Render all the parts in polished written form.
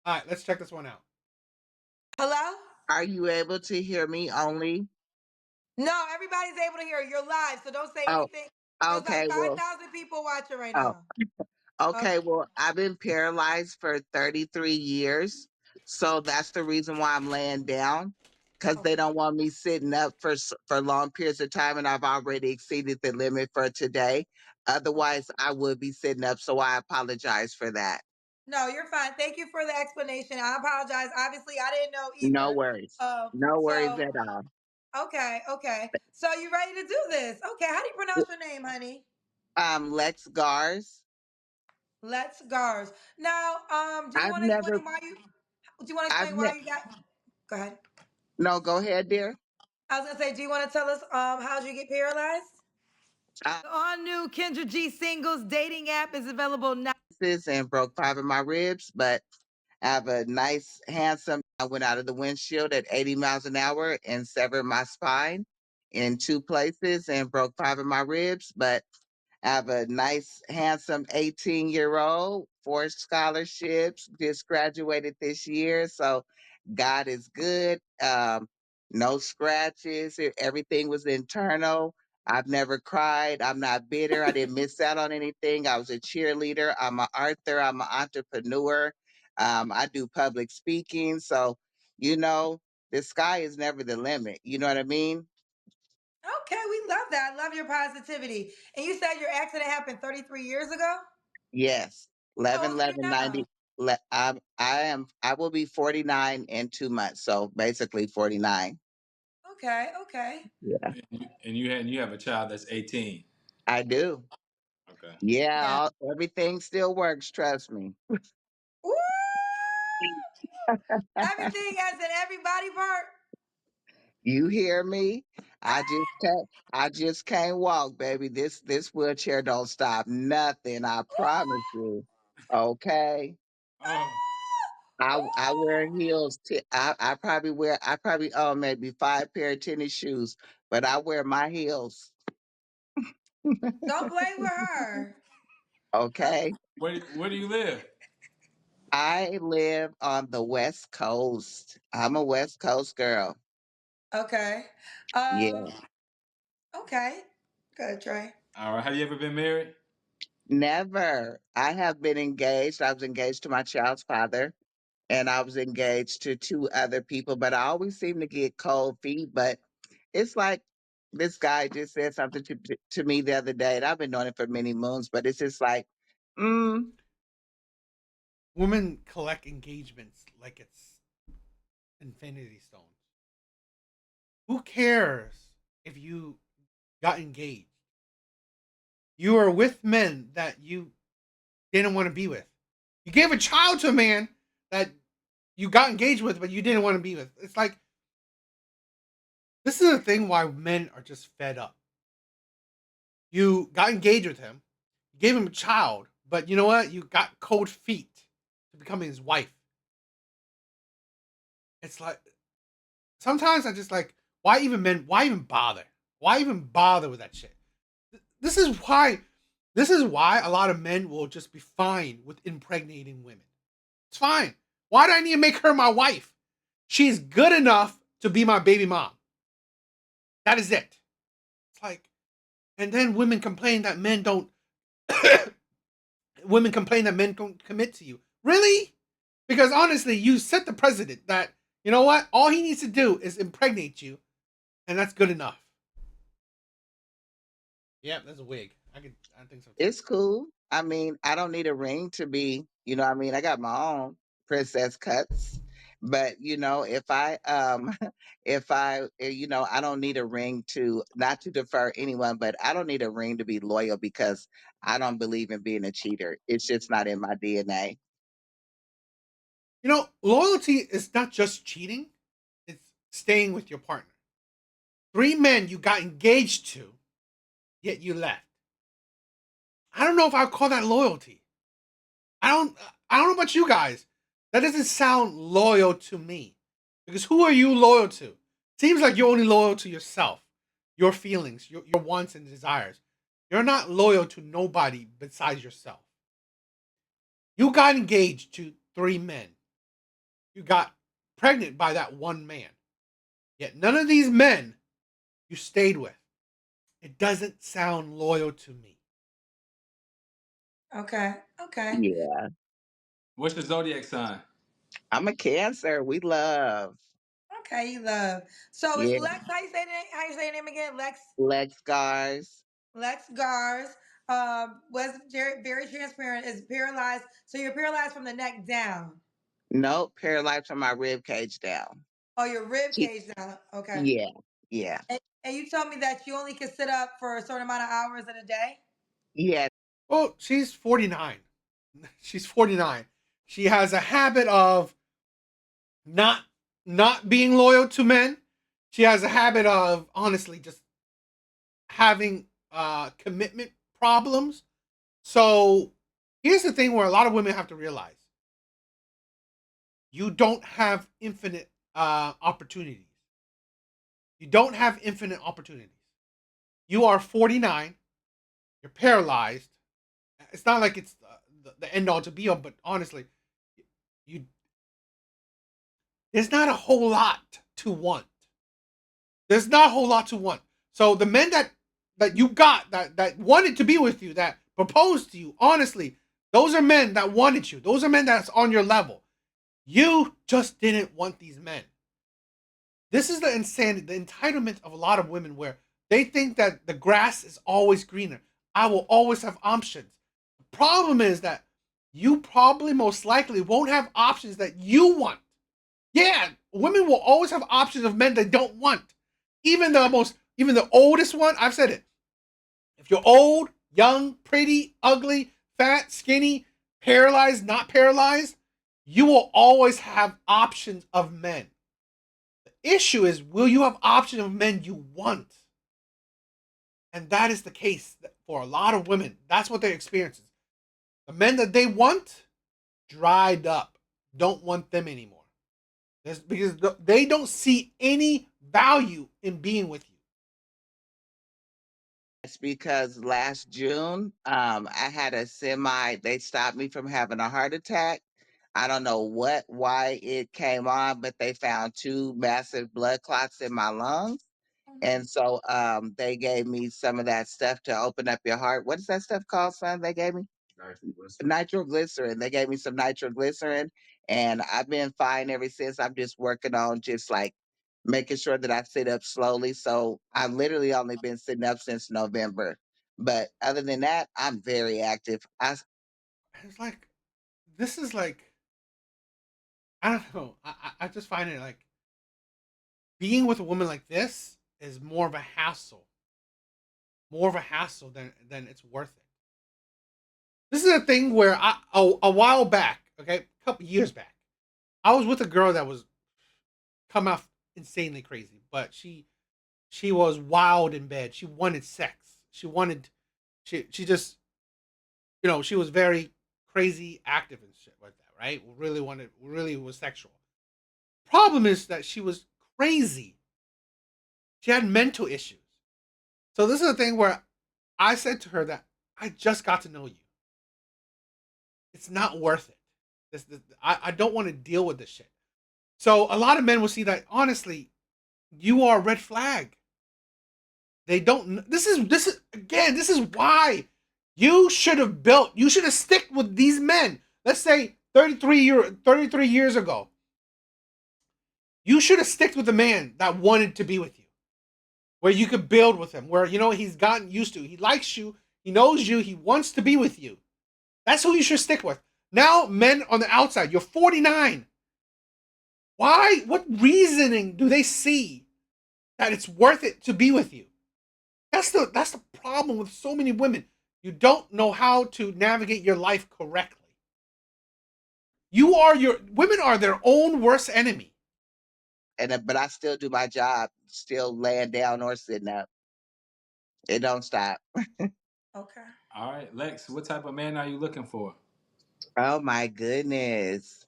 All right, let's check this one out. Hello? Are you able to hear me only? No, everybody's able to hear. You're live, so don't say Oh, anything. There's like okay. Well, 5,000 people watching right oh, now. okay. Okay. Well, I've been paralyzed for 33 years. So that's the reason why I'm laying down because they Okay. don't want me sitting up for long periods of time. And I've already exceeded the limit for today. Okay. Otherwise, I would be sitting up. So I apologize for that. No, you're fine. Thank you for the explanation. I apologize. Obviously, I didn't know No either. worries. No worries So at all. okay, okay. So you ready to do this? Okay. How do you pronounce your name, honey? Lex Gars. Let's Gars. Now, do you I've want to never, explain why you? Do you want to I've explain why ne- you got? Go ahead. no, go ahead, dear. I was gonna say, do you want to tell us how did you get paralyzed? Uh, The all new Kendra G singles dating app is available now. and broke 5 of my ribs, but I have a nice, handsome. I went out of the windshield at 80 miles an hour and severed my spine in 2 places and broke 5 of my ribs, but I have a nice, handsome 18-year-old, 4 scholarships, just graduated this year. So God is good. No scratches. Everything was internal. I've never cried. I'm not bitter. I didn't miss out on anything. I was a cheerleader. I'm an author. I'm an entrepreneur. I do public speaking. So, you know, the sky is never the limit. You know what I mean? Okay, we love that. I love your positivity. And you said your accident happened 33 years ago? Yes, How 11, old are you 11, now? 90. I will be 49 in 2 months. So basically 49. Okay, okay. Yeah, And you have a child that's 18. I do. Okay. Yeah, Yeah. everything still works. Trust me. Woo! Everything has an everybody part. You hear me? I just Ah! can't. I just can't walk, baby. This wheelchair don't stop nothing. I promise you. Okay. Oh, I wear heels. I probably own maybe 5 pair of tennis shoes, but I wear my heels. Don't play with her. Oh, Okay. where do you live? I live on the West Coast. I'm a West Coast girl. okay. Yeah. Okay. Good, Trey. All right. Have you ever been married? Never. I have been engaged. I was engaged to my child's father and I was engaged to 2 other people, but I always seem to get cold feet. But it's like this guy just said something to me the other day, and I've been doing it for many moons, but it's just like, mm, Women collect engagements like it's infinity stones. Who cares if you got engaged? You are with men that you didn't want to be with. You gave a child to a man that you got engaged with, but you didn't want to be with. It's like this is the thing why men are just fed up. You got engaged with him, you gave him a child, but you know what? You got cold feet to becoming his wife. It's like sometimes I just like why even men? Why even bother? Why even bother with that shit? This is why. This is why a lot of men will just be fine with impregnating women. It's fine. Why do I need to make her my wife? She's good enough to be my baby mom. That is it. It's like, and then women complain that men don't. Women complain that men don't commit to you. Really? Because honestly, you set the precedent that you know what? All he needs to do is impregnate you, and that's good enough. Yeah, that's a wig. I think so too. it's cool. I mean, I don't need a ring to be, I mean, I got my own princess cuts. But if if I don't need a ring to not to defer anyone, but I don't need a ring to be loyal because I don't believe in being a cheater. It's just not in my DNA. You know, loyalty is not just cheating; it's staying with your partner. 3 men you got engaged to, yet you left. I don't know if I call that loyalty. I don't. I don't know about you guys. That doesn't sound loyal to me. Because who are you loyal to? Seems like you're only loyal to yourself, your feelings, your wants and desires. You're not loyal to nobody besides yourself. You got engaged to 3 men. You got pregnant by that one man. Yet none of these men you stayed with. It doesn't sound loyal to me. Okay. Okay. Yeah. What's your zodiac sign? I'm a Cancer. We love. Okay, you love. So it's Yeah. Lex. How you say your name again? Lex. Lex scars. Lex Gars. Was very transparent. Is paralyzed. So you're paralyzed from the neck down. Nope. Paralyzed from my rib cage down. Oh, your rib She, cage down. Okay. yeah. Yeah. And you told me that you only can sit up for a certain amount of hours in a day. Yeah. Well, she's 49. She's 49. She has a habit of not not being loyal to men. She has a habit of honestly just having commitment problems. So here's the thing where a lot of women have to realize you don't have infinite opportunities. You don't have infinite opportunities. You are 49. You're paralyzed. It's not like it's the end all to be all, but honestly, you there's not a whole lot to want. There's not a whole lot to want. So the men that you got that wanted to be with you, that proposed to you, honestly, those are men that wanted you. Those are men that's on your level. You just didn't want these men. This is the insanity, the entitlement of a lot of women where they think that the grass is always greener. I will always have options. The problem is that you probably most likely won't have options that you want. Yeah, women will always have options of men they don't want. Even the oldest one, I've said it. If you're old, young, pretty, ugly, fat, skinny, paralyzed, not paralyzed, you will always have options of men. The issue is, will you have options of men you want? And that is the case for a lot of women. That's what they're experiencing. The men that they want dried up, don't want them anymore. Because they don't see any value in being with you. It's because last June, I had a semi, they stopped me from having a heart attack. I don't know why it came on, but they found two massive blood clots in my lungs. And so they gave me some of that stuff to open up your heart. What is that stuff called, son? They gave me nitroglycerin. They gave me some nitroglycerin, and I've been fine ever since. I'm just working on just like making sure that I sit up slowly. So I've literally only been sitting up since November. But other than that, I'm very active. It's like, this is like, I don't know. I just find it like being with a woman like this is more of a hassle. More of a hassle than it's worth it. This is a thing where a while back, okay, a couple years back, I was with a girl that was come out insanely crazy, but she was wild in bed. She wanted sex. She just she was very crazy active and shit like that, right? Really was sexual. Problem is that she was crazy. She had mental issues. So this is a thing where I said to her that I just got to know you. It's not worth it. I don't want to deal with this shit. So a lot of men will see that honestly, you are a red flag. They don't. This is again. This is why you should have built. You should have stick with these men. Let's say 33 years ago. You should have sticked with the man that wanted to be with you, where you could build with him, where he's gotten used to. He likes you. He knows you. He wants to be with you. That's who you should stick with. Now, men on the outside, you're 49. Why? What reasoning do they see that it's worth it to be with you? That's the problem with so many women. You don't know how to navigate your life correctly. Women are their own worst enemy. But I still do my job, still laying down or sitting up. It don't stop. Okay. All right, Lex, what type of man are you looking for? Oh my goodness.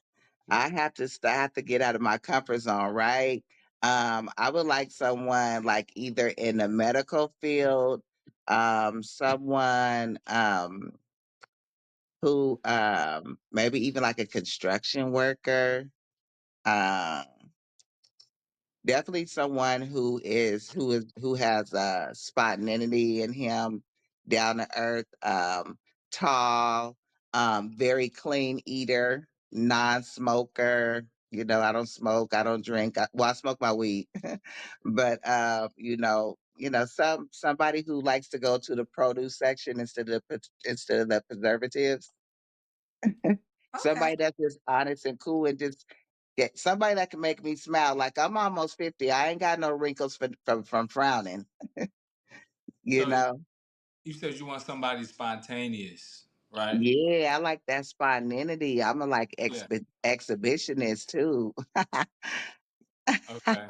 I have to get out of my comfort zone, right? I would like someone like either in the medical field, someone who maybe even like a construction worker. Um, Definitely someone who has spontaneity in him, down to earth, tall, very clean eater, non-smoker. I don't smoke, I don't drink. Well, I smoke my weed, but somebody who likes to go to the produce section instead of the preservatives. Okay. Somebody that's just honest and cool and just get somebody that can make me smile. Like I'm almost 50. I ain't got no wrinkles from frowning, you So know. you said you want somebody spontaneous, right? Yeah, I like that spontaneity. I'm a like Yeah. exhibitionist too. Okay.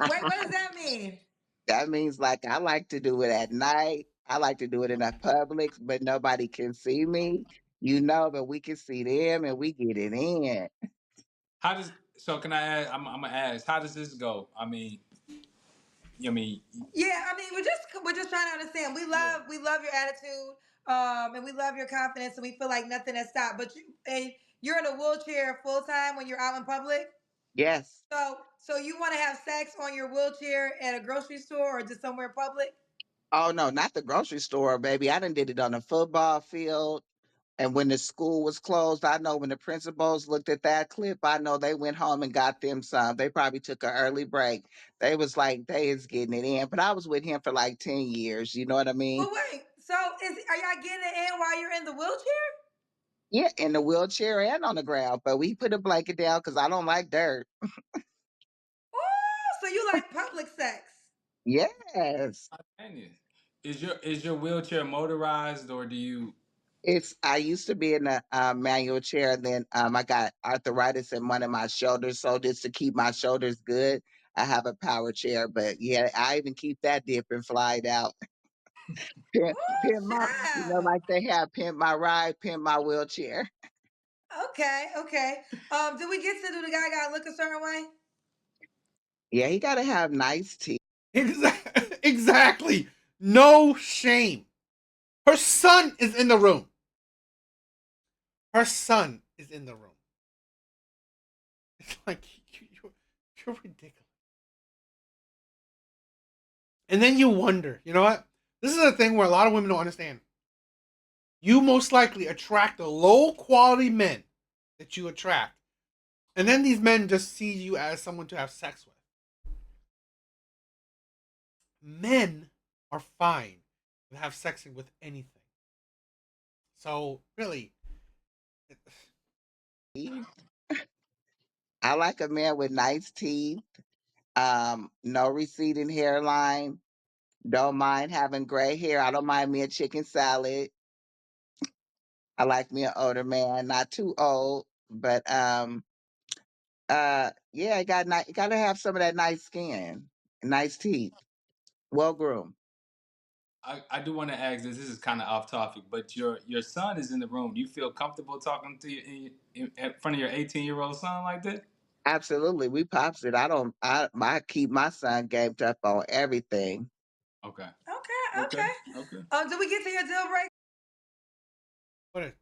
Wait, what does that mean? That means like I like to do it at night. I like to do it in a public, but nobody can see me, but we can see them and we get it in. How does so? Can I ask? I'm gonna ask. How does this go? I mean, Yeah, I mean, we're just trying to understand. We yeah. love we love your attitude, and we love your confidence, and we feel like nothing has stopped. But you're in a wheelchair full time when you're out in public. Yes. So you want to have sex on your wheelchair at a grocery store or just somewhere public? Oh no, not the grocery store, baby. I done did it on a football field. And when the school was closed, I know when the principals looked at that clip, I know they went home and got them some. They probably took an early break. They was like, they is getting it in. But I was with him for like 10 years. You know what I mean? But wait, so are y'all getting it in while you're in the wheelchair? Yeah, in the wheelchair and on the ground. But we put a blanket down because I don't like dirt. Oh, so you like public sex? Yes. Spontaneous. Is your wheelchair motorized or do you? I used to be in a manual chair, and then I got arthritis in one of my shoulders. So just to keep my shoulders good, I have a power chair. But yeah, I even keep that dip and fly out. Pimp, Ooh, pimp my, child. like they have pimp my ride, pimp my wheelchair. Okay, okay. Did we get to do the guy gotta look a certain way? Yeah, he gotta have nice teeth. Exactly. No shame. Her son is in the room. Her son is in the room. It's like you're ridiculous. And then you wonder, you know what? This is a thing where a lot of women don't understand. You most likely attract the low quality men that you attract. And then these men just see you as someone to have sex with. Men are fine to have sex with anything. So, really, I like a man with nice teeth, no receding hairline. Don't mind having gray hair. I don't mind me a chicken salad. I like me an older man, not too old, but yeah, gotta have some of that nice skin, nice teeth, well groomed. I do want to ask this. This is kind of off topic, but your son is in the room. Do you feel comfortable talking to you in front of your 18-year-old son like that? Absolutely, we pops it. I keep my son gamed up on everything. Okay. Okay, Okay. okay. Okay. Did we get to your deal break? what a,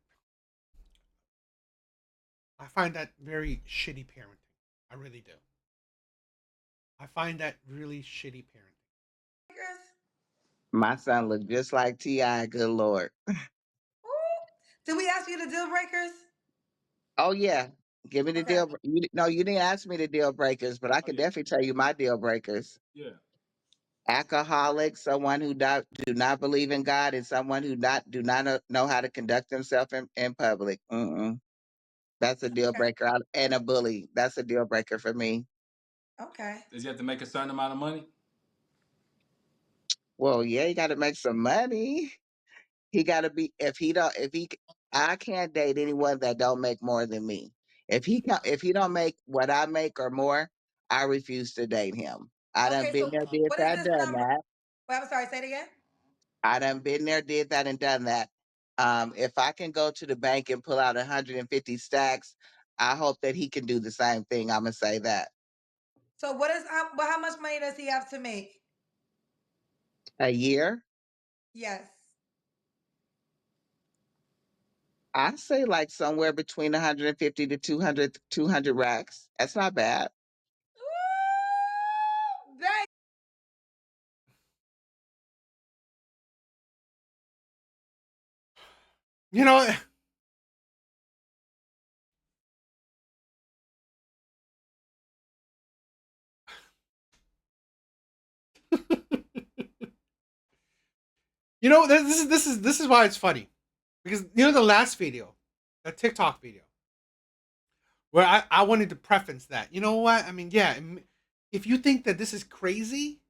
I find that very shitty parenting. I really do. I find that really shitty parenting. My son looked just like Ti. Good lord. Ooh. Did we ask you the deal breakers? Oh yeah, give me the Okay. deal. No, you didn't ask me the deal breakers, but I Oh can yeah. definitely tell you my deal breakers. Yeah. Alcoholic, someone who do not believe in God, and someone who not do not know how to conduct themselves in public. Mm-mm. That's a deal Okay. breaker. And a bully. That's a deal breaker for me. Okay. Does he have to make a certain amount of money? Well, yeah, you got to make some money. He got to be. I can't date anyone that don't make more than me. If he don't make what I make or more, I refuse to date him. I done Okay. been So there, did what is that, this done number? that. Wait, I'm sorry. Say it again. I done been there, did that, and done that. If I can go to the bank and pull out 150 stacks, I hope that he can do the same thing. I'm gonna say that. So what is well, how much money does he have to make? A year, Yes. I say like somewhere between 150 to 200 racks. That's not bad. You know, this is why it's funny, because you know the last video, the TikTok video, where I wanted to preference that. You know what? I mean, yeah, if you think that this is crazy,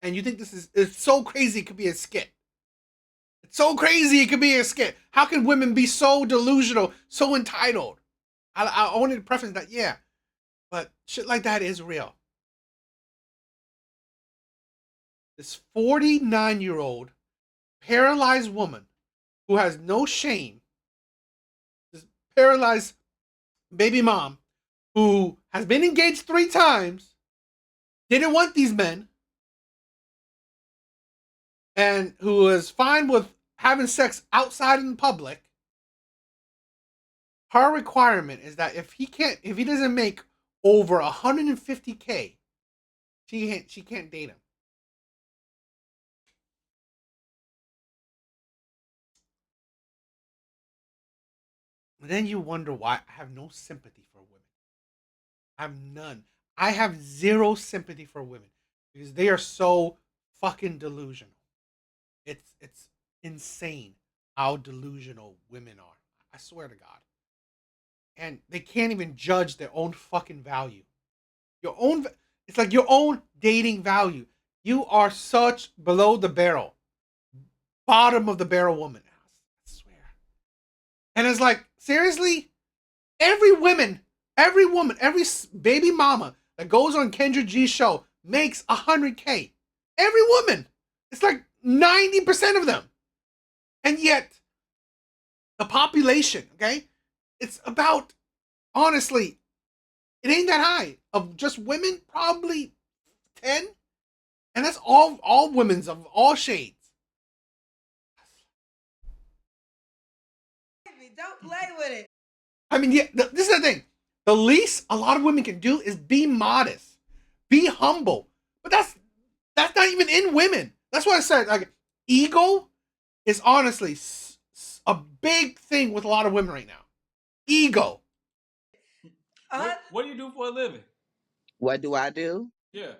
and you think this is it's so crazy, it could be a skit. It's so crazy, it could be a skit. How can women be so delusional, so entitled? I wanted to preference that, yeah, but shit like that is real. This 49-year-old paralyzed woman who has no shame, this paralyzed baby mom who has been engaged 3 times, didn't want these men, and who is fine with having sex outside in public. Her requirement is that if he doesn't make over 150K, she can't date him. And then you wonder why I have no sympathy for women. I have none. I have zero sympathy for women because they are so fucking delusional. It's insane how delusional women are. I swear to God. And they can't even judge their own fucking value. Your own it's like your own dating value. You are such below the barrel, bottom of the barrel woman. I swear. And it's like, seriously, every woman, every baby mama that goes on Kendra G's show makes 100K. Every woman. It's like 90% of them. And yet, the population, okay? It's about, honestly, it ain't that high. Of just women, probably 10. And that's all women's of all shades. Don't play with it. I mean, yeah, this is the thing. The least a lot of women can do is be modest, be humble. But that's not even in women. That's what I said. Like, ego is honestly a big thing with a lot of women right now. Ego. What do you do for a living? What do I do? Yeah.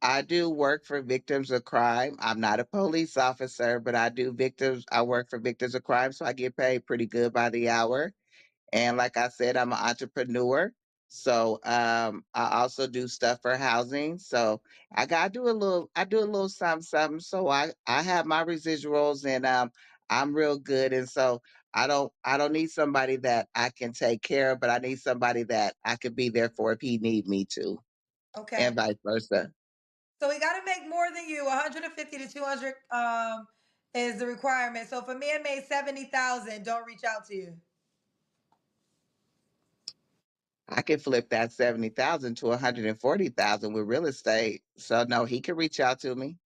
I do work for victims of crime. I'm not a police officer, but I work for victims of crime, so I get paid pretty good by the hour. And like I said, I'm an entrepreneur. So I also do stuff for housing. So I do a little something, something. So I have my residuals and I'm real good. And so I don't need somebody that I can take care of, but I need somebody that I could be there for if he need me to, Okay. and vice versa. So we got to make more than you. 150 to 200 is the requirement. So if a man made 70,000, don't reach out to you. I can flip that 70,000 to 140,000 with real estate. So no, he can reach out to me.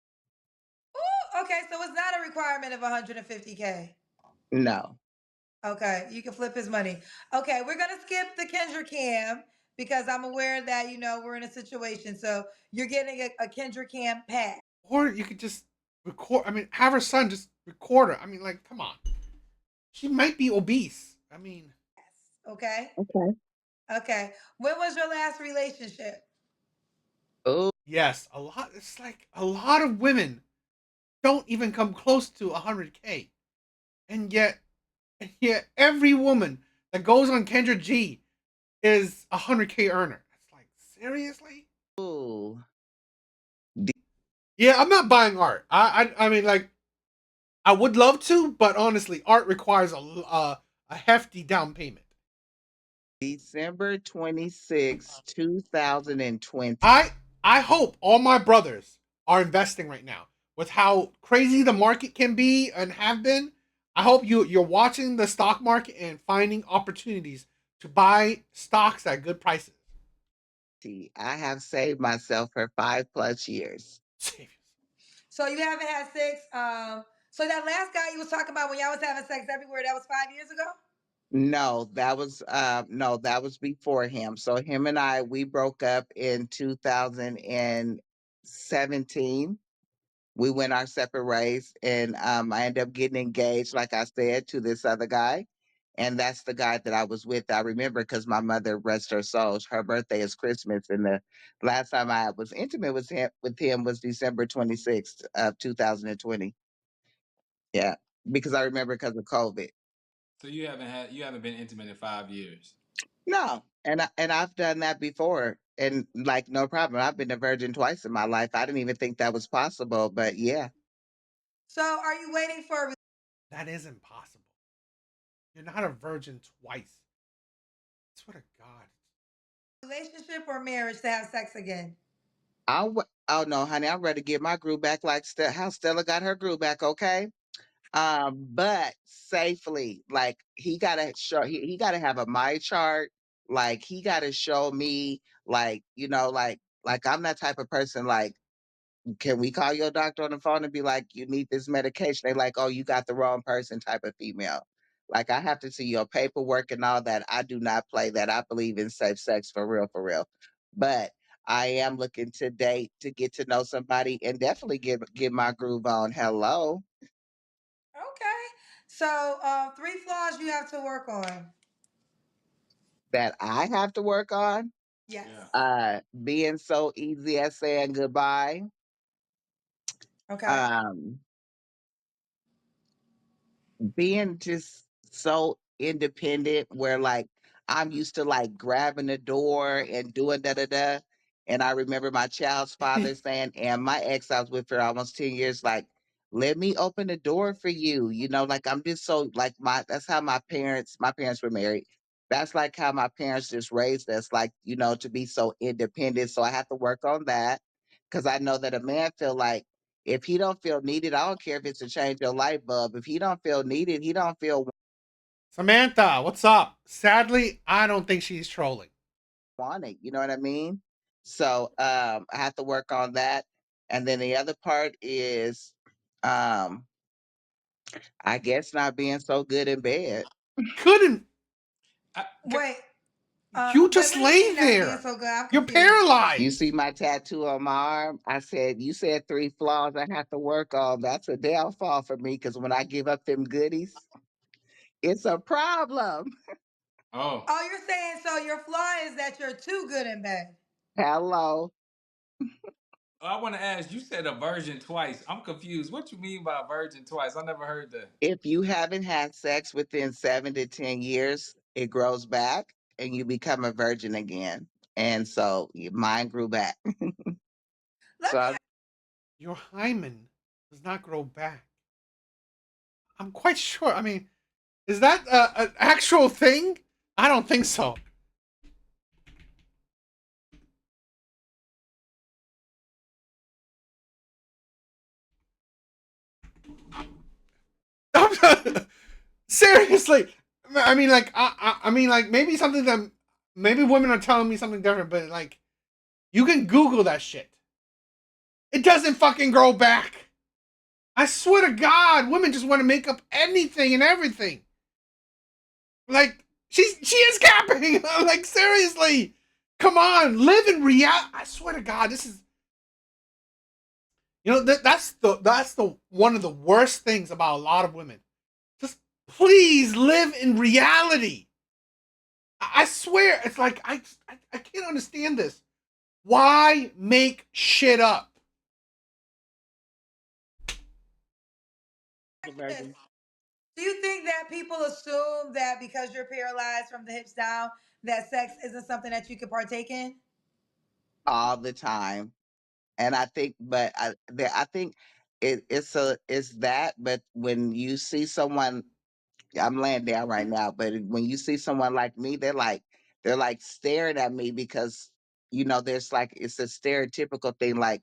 Ooh, okay, so it's not a requirement of 150K. No. Okay, you can flip his money. Okay, we're gonna skip the Kendra Cam because I'm aware that we're in a situation. So you're getting a Kendra Cam pack. Or you could just record. I mean, have her son just record her. I mean, like, come on. She might be obese. I mean, Okay. Okay. Okay. When was your last relationship? Oh, yes, a lot. It's like a lot of women don't even come close to 100K, and yet every woman that goes on Kendra G is a 100K earner. It's like, seriously? Yeah, I'm not buying art. I mean, like, I would love to, but honestly, art requires a hefty down payment. December 26, 2020. I hope all my brothers are investing right now with how crazy the market can be and have been. I hope you're watching the stock market and finding opportunities to buy stocks at good prices. I have saved myself for 5+ years. So you haven't had sex. So that last guy you was talking about when y'all was having sex everywhere, that was 5 years ago? No, that was before him. So him and we broke up in 2017. we went our separate ways, and I ended up getting engaged, like I said, to this other guy. And that's the guy that I was with. I remember because my mother, rest her soul, her birthday is Christmas, and the last time I was intimate with him was December 26th of 2020. Yeah, because I remember because of COVID. So you haven't been intimate in 5 years. No, and I've done that before, and like no problem. I've been a virgin twice in my life. I didn't even think that was possible, but yeah. So are you waiting for a That is impossible. You're not a virgin twice. I swear to God. relationship or marriage to have sex again? Oh no, honey, I'm ready to get my groove back like how Stella got her groove back. Okay, but safely. Like he gotta have a my chart. Like he gotta show me, like like I'm that type of person. Like, can we call your doctor on the phone and be like, you need this medication? They like, oh, you got the wrong person type of female. Like I have to see your paperwork and all that. I do not play that. I believe in safe sex for real, for real. But I am looking to date to get to know somebody and definitely get my groove on. Hello. Okay. So three flaws you have to work on. That I have to work on. Yes. Yeah. Being so easy at saying goodbye. Okay. Um, being just so independent where like I'm used to like grabbing the door and doing da da da. And I remember my child's father saying, and my ex I was with for almost 10 years, like, let me open the door for you. Like I'm just so like that's how my parents were married. That's like how my parents just raised us, like, to be so independent. So I have to work on that. Cause I know that a man feel like if he don't feel needed, I don't care if it's to change your light bulb. If he don't feel needed, he don't feel Samantha, what's up? Sadly, I don't think she's trolling. wanted. You know what I mean? So I have to work on that. And then the other part is, um, I guess not being so good in bed. Couldn't I, Wait. you Wait. just What do you mean lay not being there? so good? I'm You're confused. You see paralyzed. my tattoo on my arm? I said, you said three flaws I have to work on. That's a downfall for me because when I give up them goodies, it's a problem. oh, Oh, you're saying so your flaw is that you're too good in bed. Hello. I want to ask. You said a virgin twice. I'm confused. What you mean by virgin twice? I never heard that. If you haven't had sex within 7 to 10 years, it grows back and you become a virgin again. And so mine grew back. Let So me I, Your hymen does not grow back. I'm quite sure. I mean, is that an actual thing? I don't think so. Seriously, I mean, like, I mean, like, maybe something that maybe women are telling me something different, but like, you can Google that shit. It doesn't fucking grow back. I swear to God, women just want to make up anything and everything. Like, she is capping. Like, seriously, come on, live in reality. I swear to God, this is that's the one of the worst things about a lot of women. Just please live in reality. I swear, it's like I can't understand this. Why make shit up? ask you this. Do you think that people assume that because you're paralyzed from the hips down, that sex isn't something that you could partake in? all the time. And I think, but I think it's that. But when you see someone, I'm laying down right now, but when you see someone like me, they're like staring at me because there's like it's a stereotypical thing like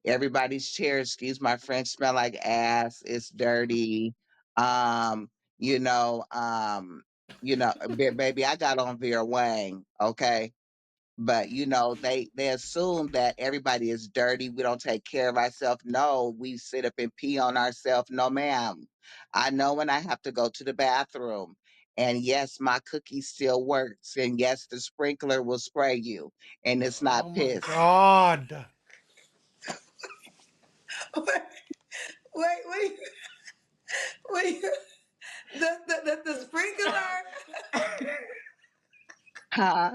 everybody's chair, excuse my French, smell like ass, it's dirty. Um, you know, um, baby, I got on Vera Wang, okay? But they assume that everybody is dirty, we don't take care of ourselves. No, we sit up and pee on ourselves. No, ma'am. I know when I have to go to the bathroom, and yes, my cookie still works, and yes, the sprinkler will spray you, and it's not Oh my piss. God. Wait, what do you, the sprinkler? Huh?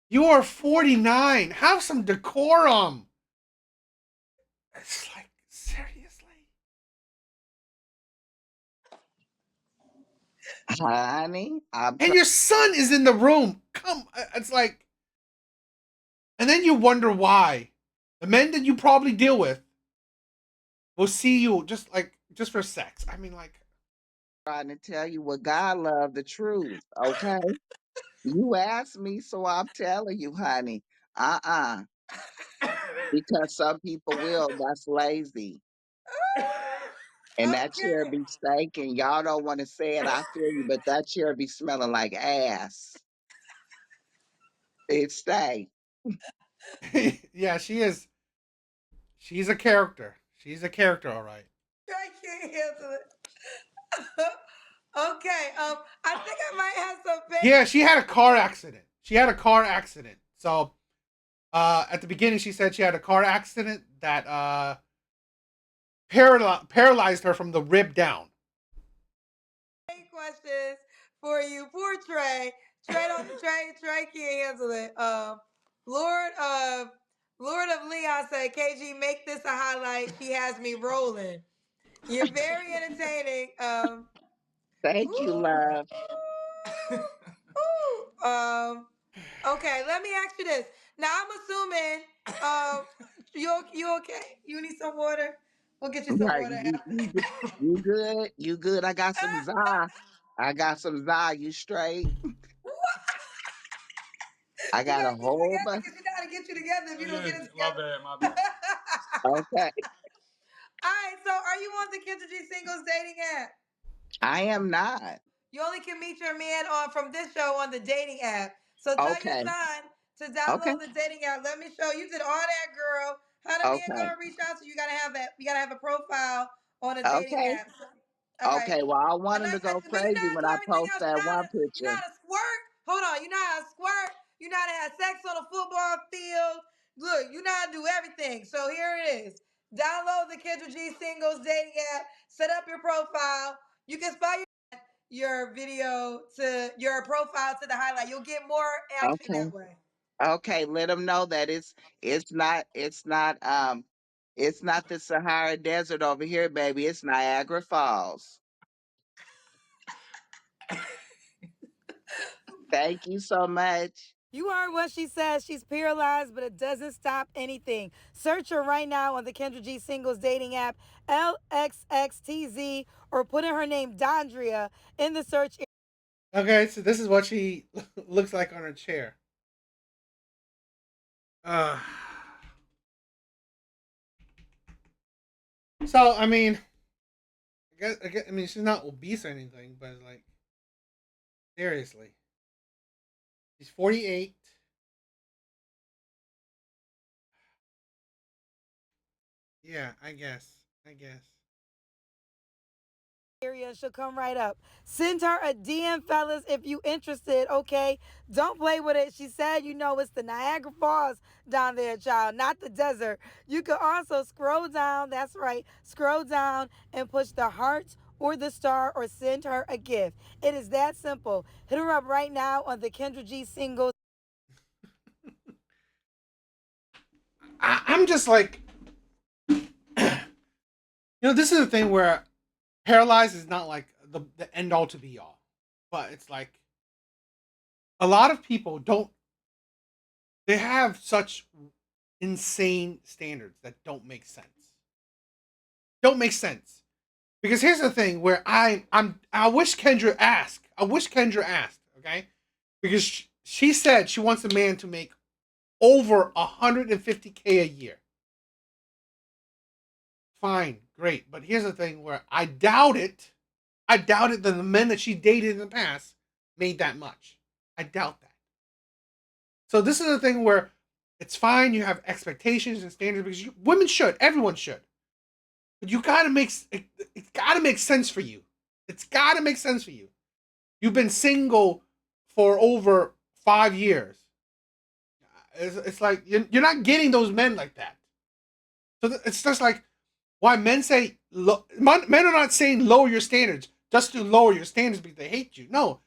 You are 49. Have some decorum. It's like, seriously? Honey, I'm And your son is in the room. It's like, and then you wonder why. The men that you probably deal with will see you just for sex. I mean, like, trying to tell you what God love the truth. Okay. You asked me, so I'm telling you, honey. Uh-uh. Because some people will. That's lazy. And that chair Okay. be stinking. Y'all don't want to say it. I feel you, but that chair be smelling like ass. It stank. yeah, she is. She's a character. She's a character, all right. I can't handle it. Okay. I think I might have some Yeah, she had a car accident. She had a car accident. So, at the beginning, she said she had a car accident that paralyzed her from the rib down. questions for you. Poor Trey. Trey can't handle it. Lord of Lord of Leon said, KG, make this a highlight. She has me rolling. You're very entertaining. Thank you, love. Okay, let me ask you this. Now I'm assuming you okay? You need some water? We'll get you some Right. water You, after. you good? You good? I got some za. I got some za. You straight? I You got a gotta get it whole together bunch. because you gotta get you together if you don't get it My together. bad, my bad. Okay. All right, so are you on the Kendra G Singles dating app? I am not. You only can meet your man on from this show on the dating app. So tell your Okay. son to Okay. download the dating app. Let me show you. Did all that, girl. How the man Okay. gonna reach out to you? You gotta have that. You gotta have a profile on a dating Okay. app. All right. Okay. Well, I want him to go But you know crazy how to when do I everything post else. that one You know picture. how to squirt. Hold on. You know how to squirt. You know how to have sex on a football field. Look, you know how to do everything. So here it is. Download the Kendra G Singles dating app. Set up your profile. You can spell your video to your profile to the highlight. You'll get more action Okay. that way. Okay. Let them know that it's not the Sahara Desert over here, baby. It's Niagara Falls. Thank you so much. You heard what she says. She's paralyzed, but it doesn't stop anything. Search her right now on the Kendra G Singles dating app, LXXTZ, or put in her name, Dondria, in the search. Okay, so this is what she looks like on her chair. Uh, so I mean, I mean, she's not obese or anything, but like, seriously, she's 48. Yeah, I guess. I guess. Area and she'll come right up. Send her a DM, fellas, if you interested, okay? Don't play with it. She said, you know, it's the Niagara Falls down there, child, not the desert. You can also scroll down, that's right, scroll down and push the heart or the star or send her a gift. It is that simple. Hit her up right now on the Kendra G Singles. I'm just like, this is the thing where paralyzed is not like the end all to be all, but it's like a lot of people don't. They have such insane standards that don't make sense. Don't make sense. Because here's the thing where I wish Kendra asked. I wish Kendra asked, okay? Because she said she wants a man to make over 150K a year. Fine, great. But here's the thing where I doubt it. I doubt it that the men that she dated in the past made that much. I doubt that. So this is the thing where it's fine. You have expectations and standards because women should. Everyone should. But you gotta make it's gotta make sense for you. It's gotta make sense for you. You've been single for over 5 years. It's like you're not getting those men like that. So it's just like why men say Men are not saying lower your standards just to lower your standards because they hate you. No,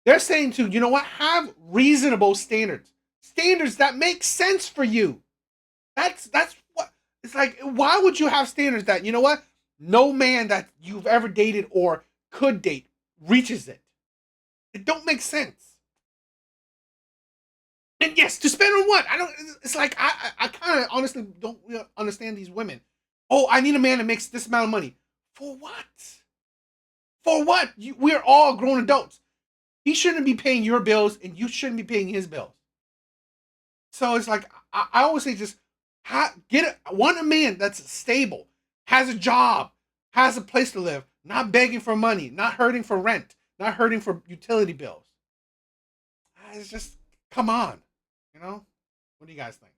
they're saying to, you know what, have reasonable standards. Standards that make sense for you. That's what it's like. Why would you have standards that, you know what, no man that you've ever dated or could date reaches it? It don't make sense. And yes, to spend on what? I don't. It's like I kind of honestly don't understand these women. Oh, I need a man that makes this amount of money. For what? For what? We're all grown adults. He shouldn't be paying your bills, and you shouldn't be paying his bills. So it's like I always say, just want a man that's stable, has a job, has a place to live, not begging for money, not hurting for rent, not hurting for utility bills. It's just, come on, you know. What do you guys think?